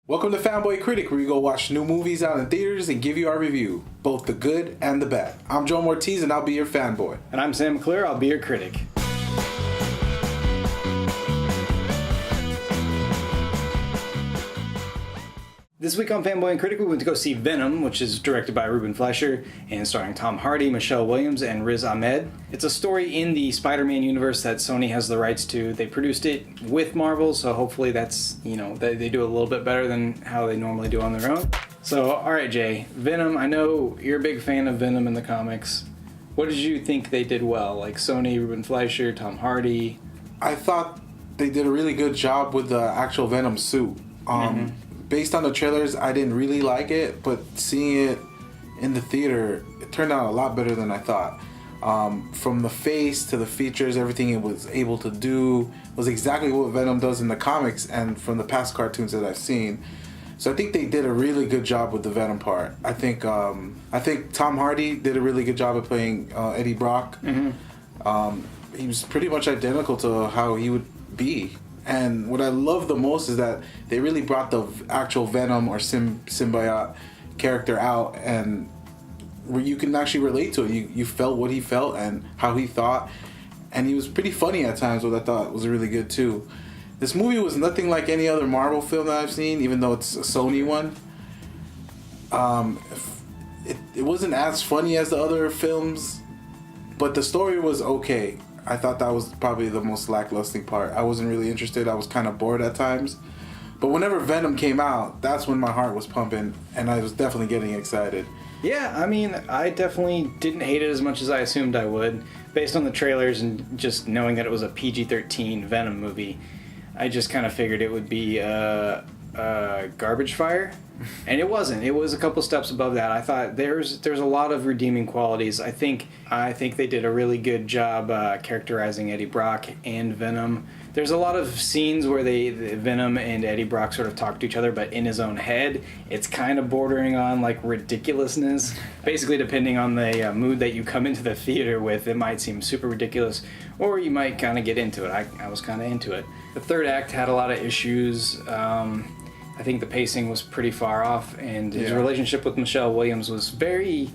Welcome to Fanboy and Critic, where we go watch new movies out in theaters and give you our review, both the good and the bad. I'm Joe Ortiz and I'll be your fanboy. And I'm Sam McClure, I'll be your critic. This week on Fanboy and Critic, we went to go see Venom, which is directed by Ruben Fleischer and starring Tom Hardy, Michelle Williams, and Riz Ahmed. It's a story in the Spider-Man universe that Sony has the rights to. They produced it with Marvel, so hopefully that's, they do it a little bit better than how they normally do on their own. So, alright Jay, Venom, I know you're a big fan of Venom in the comics. What did you think they did well? Like Sony, Ruben Fleischer, Tom Hardy? I thought they did a really good job with the actual Venom suit. Based on the trailers, I didn't really like it, but seeing it in the theater, it turned out a lot better than I thought. From the face to the features, everything it was able to do was exactly what Venom does in the comics and from the past cartoons that I've seen. So I think they did a really good job with the Venom part. I think Tom Hardy did a really good job of playing Eddie Brock. He was pretty much identical to how he would be. And what I love the most is that they really brought the actual Venom or symbiote character out, and where you can actually relate to it. You felt what he felt and how he thought, and he was pretty funny at times, what I thought was really good too. This movie was nothing like any other Marvel film that I've seen, even though it's a Sony one. It wasn't as funny as the other films, but the story was okay. I thought that was probably the most lackluster part. I wasn't really interested. I was kind of bored at times. But whenever Venom came out, that's when my heart was pumping, and I was definitely getting excited. Yeah, I mean, I definitely didn't hate it as much as I assumed I would. Based on the trailers and just knowing that it was a PG-13 Venom movie, I just kind of figured it would be a garbage fire. And it wasn't. It was a couple steps above that. I thought there's a lot of redeeming qualities. I think they did a really good job characterizing Eddie Brock and Venom. There's a lot of scenes where Venom and Eddie Brock sort of talk to each other, but in his own head. It's kind of bordering on like ridiculousness. Basically, depending on the mood that you come into the theater with, it might seem super ridiculous, or you might kind of get into it. I was kind of into it. The third act had a lot of issues. I think the pacing was pretty far off, and his relationship with Michelle Williams was very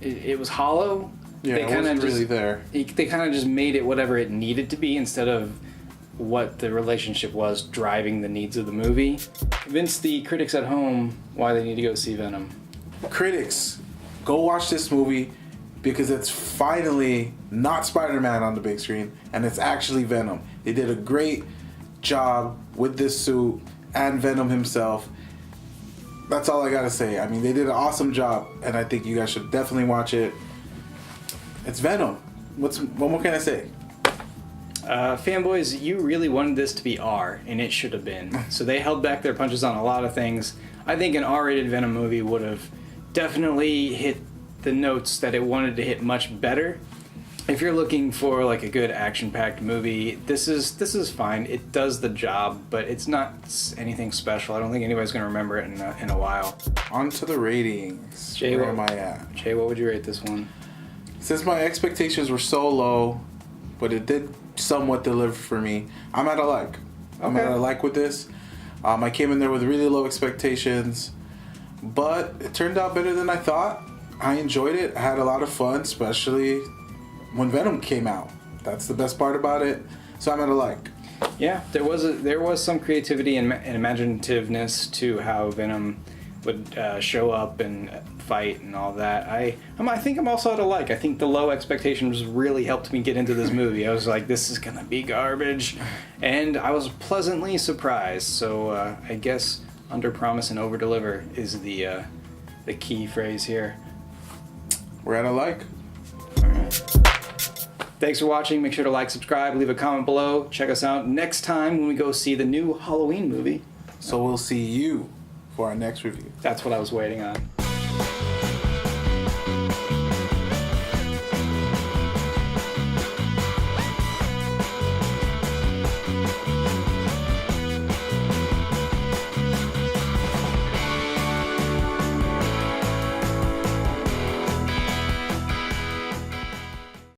it was hollow. Yeah, it wasn't really there. They kind of just made it whatever it needed to be instead of what the relationship was driving the needs of the movie. Convince the critics at home why they need to go see Venom. Critics, go watch this movie because it's finally not Spider-Man on the big screen, and it's actually Venom. They did a great job with this suit and Venom himself. That's all I gotta say. I mean, they did an awesome job, and I think you guys should definitely watch it. It's Venom. What more can I say? Fanboys, you really wanted this to be R, and it should have been. So they held back their punches on a lot of things. I think an R-rated Venom movie would have definitely hit the notes that it wanted to hit much better. If you're looking for like a good action-packed movie, this is fine. It does the job, but it's not anything special. I don't think anybody's going to remember it in a while. On to the ratings. Jay, where am I at? Jay, what would you rate this one? Since my expectations were so low, but it did somewhat deliver for me, I'm at a like. Okay. I'm at a like with this. I came in there with really low expectations, but it turned out better than I thought. I enjoyed it. I had a lot of fun, especially when Venom came out. That's the best part about it. So I'm at a like. Yeah, there was some creativity and imaginativeness to how Venom would show up and fight and all that. I think I'm also at a like. I think the low expectations really helped me get into this movie. I was like, this is gonna be garbage, and I was pleasantly surprised. So I guess under promise and over deliver is the key phrase here. We're at a like. All right. Thanks for watching. Make sure to like, subscribe, leave a comment below. Check us out next time when we go see the new Halloween movie. So we'll see you for our next review. That's what I was waiting on.